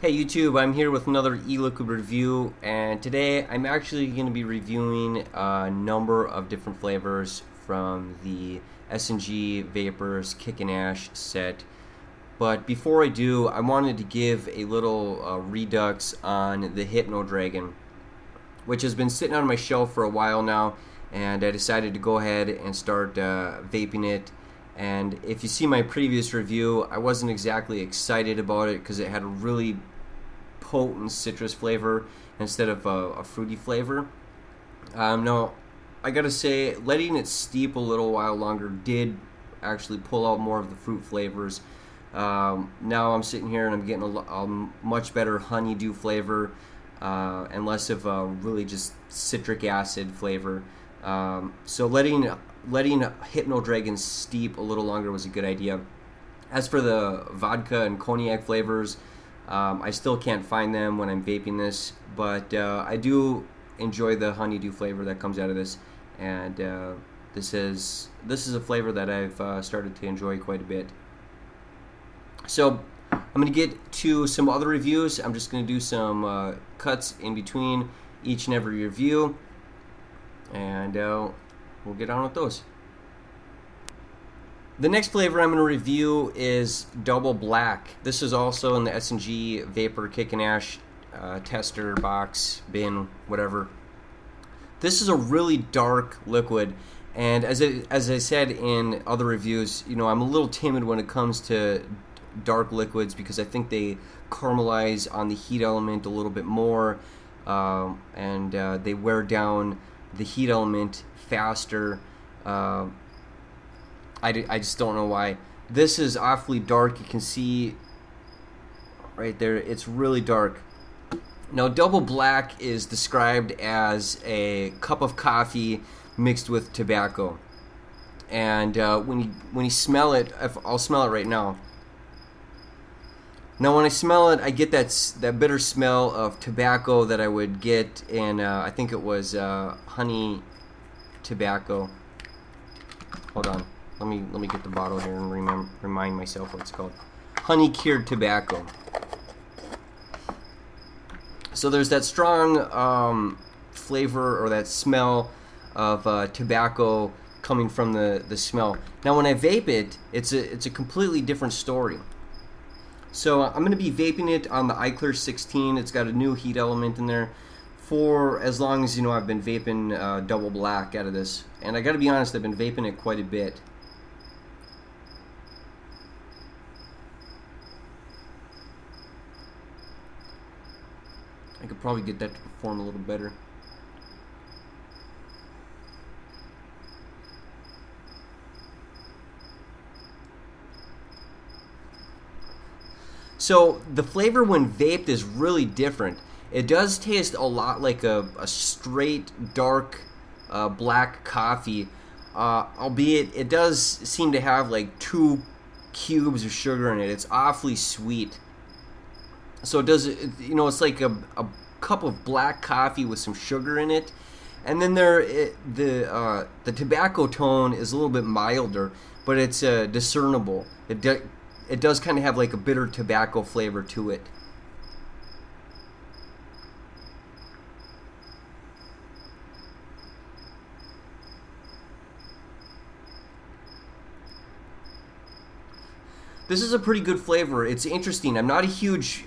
Hey YouTube, I'm here with another e-liquid review, and today I'm actually going to be reviewing a number of different flavors from the SnG Vapors Kick and Ash set. But before I do, I wanted to give a little redux on the Hypno Dragon, which has been sitting on my shelf for a while now, and I decided to go ahead and start vaping it. And if you see my previous review, I wasn't exactly excited about it because it had a really potent citrus flavor instead of a fruity flavor. Now, I gotta say, letting it steep a little while longer did actually pull out more of the fruit flavors. Now I'm sitting here and I'm getting a much better honeydew flavor and less of a really just citric acid flavor. So letting Hypno Dragon steep a little longer was a good idea. As for the vodka and cognac flavors, I still can't find them when I'm vaping this, but I do enjoy the honeydew flavor that comes out of this, and this is a flavor that I've started to enjoy quite a bit. So I'm going to get to some other reviews. I'm just going to do some cuts in between each and every review, and we'll get on with those. The next flavor I'm going to review is Double Black. This is also in the SnG Vapor Kick and Ash tester box, bin, whatever. This is a really dark liquid, and as I said in other reviews, you know, I'm a little timid when it comes to dark liquids because I think they caramelize on the heat element a little bit more, and they wear down the heat element faster. I just don't know why. This is awfully dark. You can see right there, it's really dark. Now, Double Black is described as a cup of coffee mixed with tobacco. And when you smell it, I'll smell it right now. Now, when I smell it, I get that bitter smell of tobacco that I would get in, I think it was honey tobacco. Hold on. Let me get the bottle here and remind myself what it's called. Honey cured tobacco. So there's that strong flavor or that smell of tobacco coming from the smell. Now when I vape it, it's a completely different story. So I'm going to be vaping it on the iClear 16. It's got a new heat element in there for as long as, you know, I've been vaping Double Black out of this. And I got to be honest, I've been vaping it quite a bit. I could probably get that to perform a little better. So the flavor when vaped is really different. It does taste a lot like a straight dark black coffee, albeit it does seem to have like 2 cubes of sugar in it. It's awfully sweet. So it does, you know, it's like a cup of black coffee with some sugar in it, and then the tobacco tone is a little bit milder, but it's discernible. It does kind of have like a bitter tobacco flavor to it. This is a pretty good flavor. It's interesting. I'm not a huge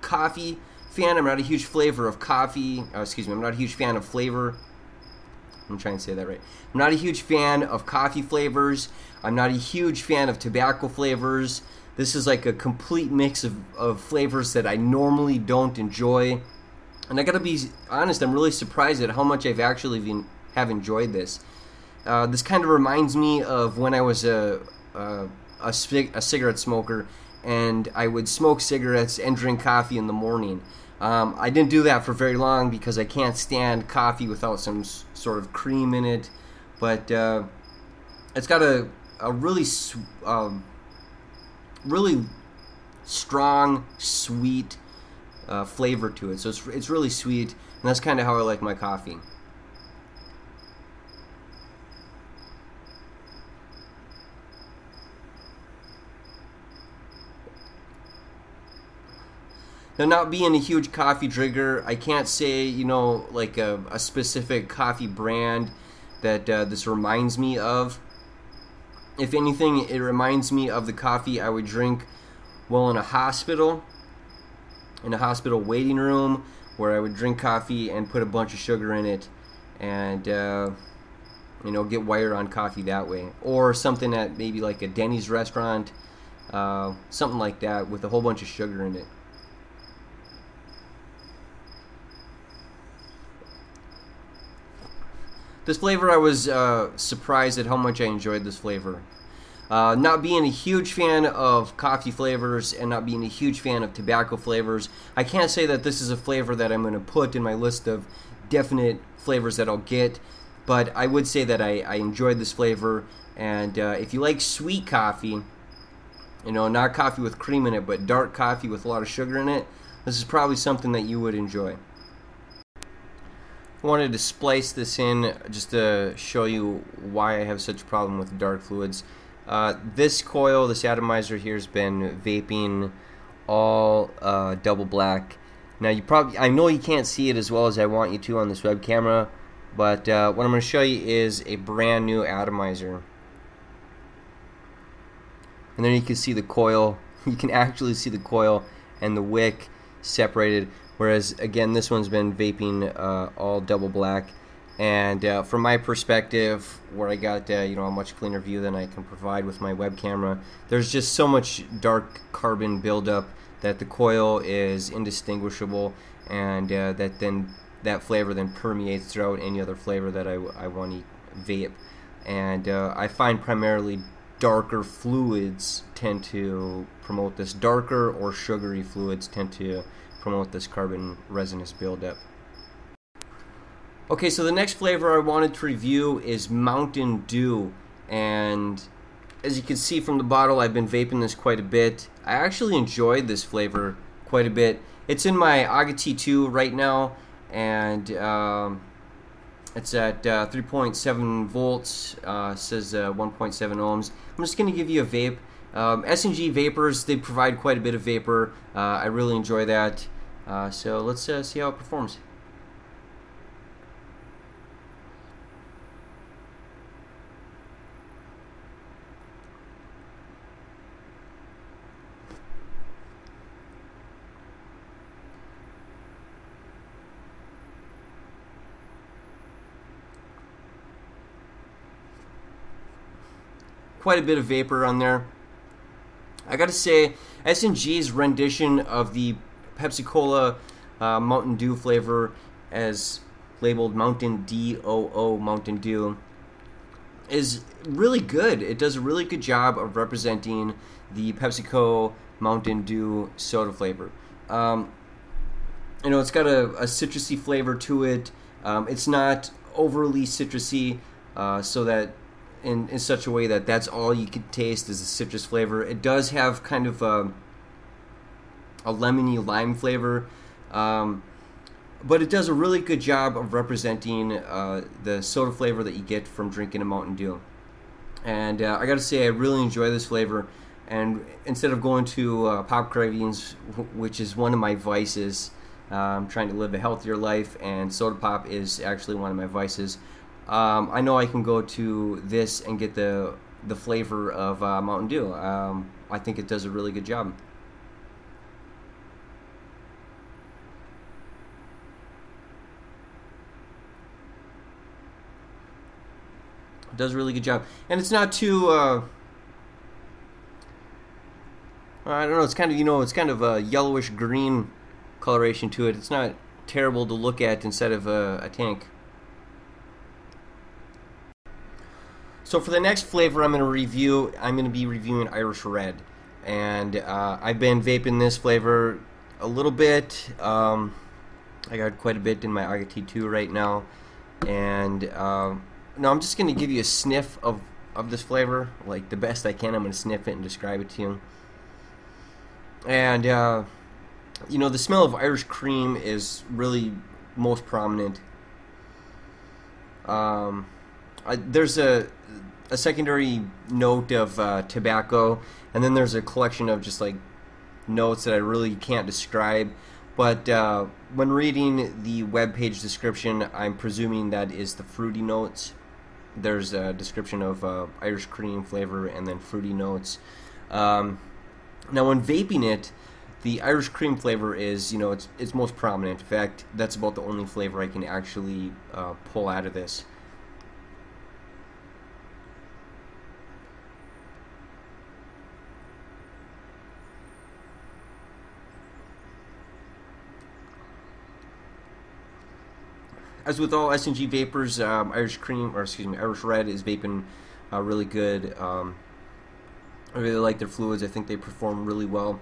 coffee fan. I'm not a huge flavor of coffee. Excuse me. I'm not a huge fan of flavor. I'm trying to say that right. I'm not a huge fan of coffee flavors. I'm not a huge fan of tobacco flavors. This is like a complete mix of flavors that I normally don't enjoy. And I gotta be honest, I'm really surprised at how much I've actually have enjoyed this. This kind of reminds me of when I was a cigarette smoker, and I would smoke cigarettes and drink coffee in the morning. I didn't do that for very long because I can't stand coffee without some sort of cream in it, but it's got a really really strong, sweet flavor to it. So it's really sweet, and that's kind of how I like my coffee. Now, not being a huge coffee drinker, I can't say, you know, like a specific coffee brand that this reminds me of. If anything, it reminds me of the coffee I would drink while in a hospital waiting room, where I would drink coffee and put a bunch of sugar in it and you know, get wired on coffee that way. Or something at maybe like a Denny's restaurant, something like that with a whole bunch of sugar in it. This flavor, I was surprised at how much I enjoyed this flavor. Not being a huge fan of coffee flavors and not being a huge fan of tobacco flavors, I can't say that this is a flavor that I'm going to put in my list of definite flavors that I'll get, but I would say that I enjoyed this flavor. And if you like sweet coffee, you know, not coffee with cream in it, but dark coffee with a lot of sugar in it, this is probably something that you would enjoy. I wanted to splice this in just to show you why I have such a problem with dark fluids. This coil, this atomizer here, has been vaping all double black. Now I know you can't see it as well as I want you to on this web camera, but what I'm going to show you is a brand new atomizer. And then you can see the coil. You can actually see the coil and the wick separated. Whereas again, this one's been vaping all double black. And from my perspective, where I got you know, a much cleaner view than I can provide with my web camera, there's just so much dark carbon buildup that the coil is indistinguishable, and that flavor then permeates throughout any other flavor that I want to vape. And I find primarily darker fluids tend to promote this. Darker or sugary fluids tend to promote this carbon resonance buildup. Okay, so the next flavor I wanted to review is Mountain Dew, and as you can see from the bottle, I've been vaping this quite a bit. I actually enjoyed this flavor quite a bit. It's in my AGA T2 right now, and it's at 3.7 volts, says 1.7 ohms. I'm just going to give you a vape. SnG vapors, they provide quite a bit of vapor. I really enjoy that. So let's see how it performs. Quite a bit of vapor on there. I gotta say, SnG's rendition of the Pepsi Cola Mountain Dew flavor, as labeled Mountain DOO Mountain Dew, is really good. It does a really good job of representing the PepsiCo Mountain Dew soda flavor. You know, it's got a citrusy flavor to it. It's not overly citrusy, so that in such a way that that's all you can taste is the citrus flavor. It does have kind of a lemony lime flavor, but it does a really good job of representing the soda flavor that you get from drinking a Mountain Dew. And I gotta say, I really enjoy this flavor. And instead of going to pop cravings, which is one of my vices, I'm trying to live a healthier life, and soda pop is actually one of my vices. I know I can go to this and get the flavor of Mountain Dew. I think it does a really good job. It does a really good job, and it's not too. I don't know. It's kind of, you know, it's kind of a yellowish green coloration to it. It's not terrible to look at inside of a tank. So for the next flavor I'm going to review, I'm going to be reviewing Irish Red. And I've been vaping this flavor a little bit. I got quite a bit in my AGA T2 right now. And now I'm just going to give you a sniff of this flavor, like the best I can. I'm going to sniff it and describe it to you. And, you know, the smell of Irish cream is really most prominent. There's a secondary note of tobacco, and then there's a collection of just like notes that I really can't describe. But when reading the web page description, I'm presuming that is the fruity notes. There's a description of Irish cream flavor and then fruity notes. Now, when vaping it, the Irish cream flavor is, it's most prominent. In fact, that's about the only flavor I can actually pull out of this. As with all SnG vapors, Irish Red is vaping really good. I really like their fluids. I think they perform really well.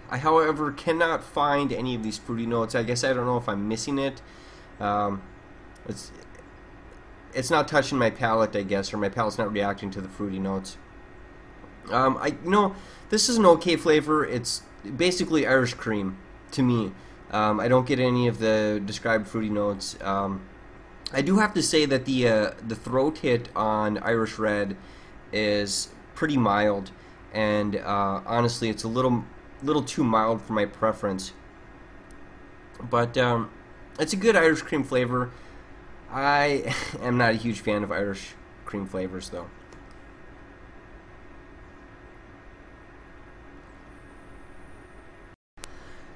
I, however, cannot find any of these fruity notes. I guess I don't know if I'm missing it. It's not touching my palate, I guess, or my palate's not reacting to the fruity notes. This is an okay flavor. It's basically Irish cream to me. I don't get any of the described fruity notes. I do have to say that the throat hit on Irish Red is pretty mild, and honestly, it's a little too mild for my preference. But it's a good Irish cream flavor. I am not a huge fan of Irish cream flavors, though.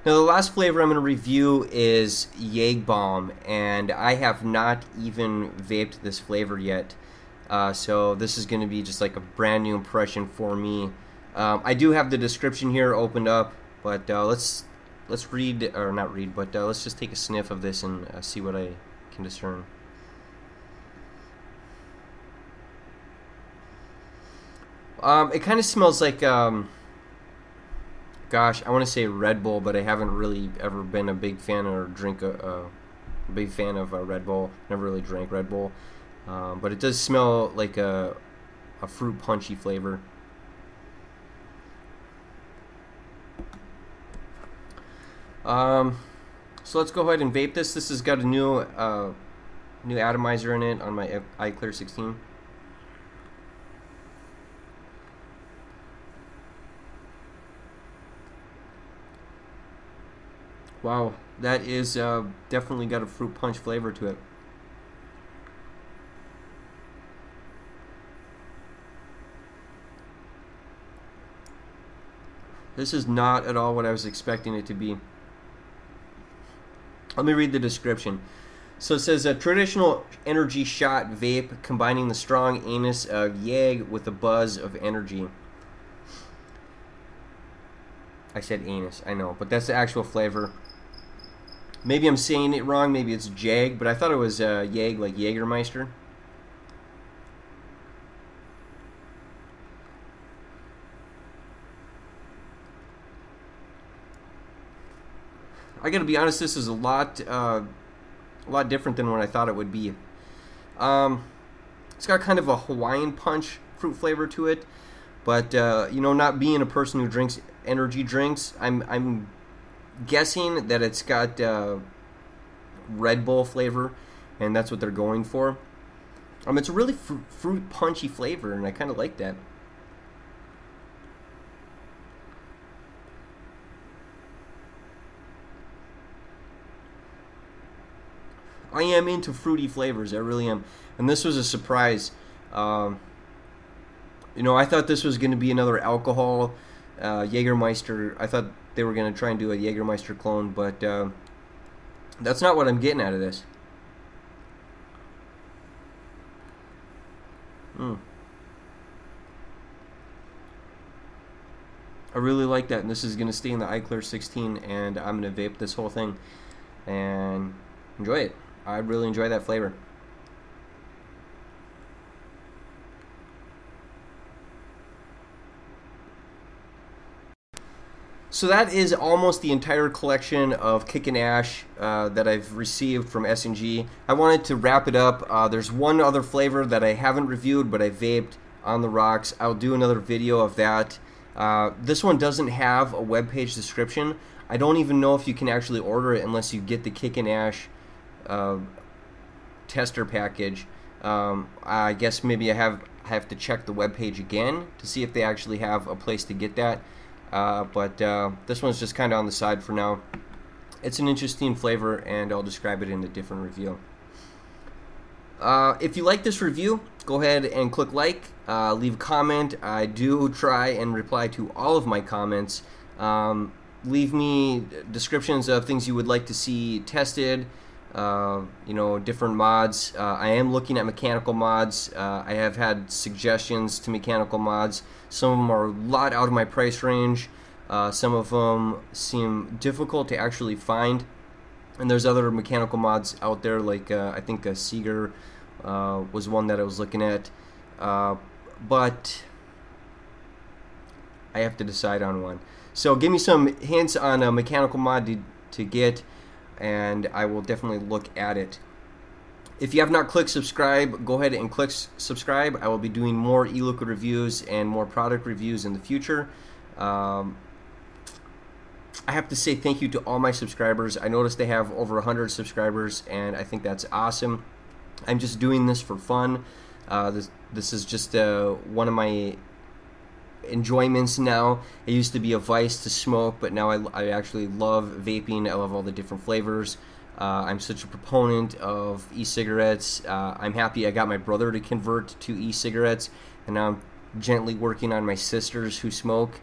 Now, the last flavor I'm going to review is Yeg Bomb, and I have not even vaped this flavor yet. So this is going to be just like a brand new impression for me. I do have the description here opened up, but let's read, or not read, but let's just take a sniff of this and see what I can discern. It kind of smells like gosh, I want to say Red Bull, but I haven't really ever been a big fan or big fan of Red Bull. Never really drank Red Bull, but it does smell like a fruit punchy flavor. So let's go ahead and vape this. This has got a new atomizer in it on my iClear 16. Wow, that is definitely got a fruit punch flavor to it. This is not at all what I was expecting it to be. Let me read the description. So it says a traditional energy shot vape combining the strong anus of Yeg with the buzz of energy. I said anus, I know, but that's the actual flavor. Maybe I'm saying it wrong, maybe it's Jag, but I thought it was Yeg, like Jägermeister. I gotta be honest, this is a lot different than what I thought it would be. It's got kind of a Hawaiian punch fruit flavor to it, but not being a person who drinks energy drinks, I'm guessing that it's got Red Bull flavor, and that's what they're going for. It's a really fruit punchy flavor, and I kind of like that. I am into fruity flavors, I really am, and this was a surprise. I thought this was going to be another alcohol Jägermeister. I thought they were going to try and do a Jägermeister clone, but that's not what I'm getting out of this. I really like that, and this is going to stay in the iClear 16, and I'm going to vape this whole thing and enjoy it. I really enjoy that flavor. So that is almost the entire collection of Kick and Ash that I've received from SnG. I wanted to wrap it up. There's one other flavor that I haven't reviewed, but I vaped on the rocks. I'll do another video of that. This one doesn't have a webpage description. I don't even know if you can actually order it unless you get the Kick and Ash tester package. I guess maybe I have to check the webpage again to see if they actually have a place to get that. But this one's just kind of on the side for now. It's an interesting flavor, and I'll describe it in a different review. If you like this review, go ahead and click like, leave a comment. I do try and reply to all of my comments. Leave me descriptions of things you would like to see tested, you know, different mods. I am looking at mechanical mods. I have had suggestions to mechanical mods. Some of them are a lot out of my price range. Some of them seem difficult to actually find. And there's other mechanical mods out there, like I think a Seeger was one that I was looking at. But I have to decide on one. So give me some hints on a mechanical mod to get, and I will definitely look at it. If you have not clicked subscribe, go ahead and click subscribe. I will be doing more e-liquid reviews and more product reviews in the future. I have to say thank you to all my subscribers. I noticed they have over 100 subscribers, and I think that's awesome. I'm just doing this for fun. This is just one of my enjoyments now. It used to be a vice to smoke, but now I actually love vaping. I love all the different flavors. I'm such a proponent of e-cigarettes. I'm happy I got my brother to convert to e-cigarettes, and now I'm gently working on my sisters who smoke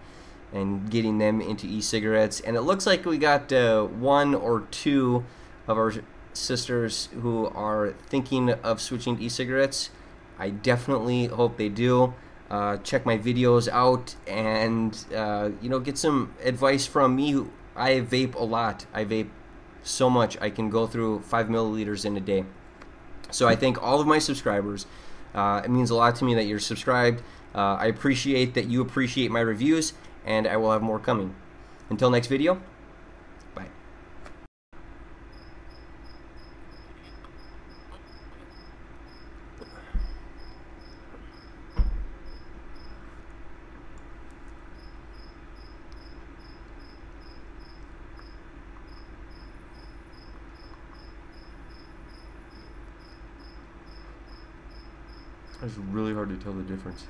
and getting them into e-cigarettes. And it looks like we got one or two of our sisters who are thinking of switching to e-cigarettes. I definitely hope they do. Check my videos out and you know, get some advice from me. I vape a lot. I vape so much. I can go through 5 milliliters in a day. So I thank all of my subscribers. It means a lot to me that you're subscribed. I appreciate that you appreciate my reviews, and I will have more coming. Until next video, bye. It's really hard to tell the difference.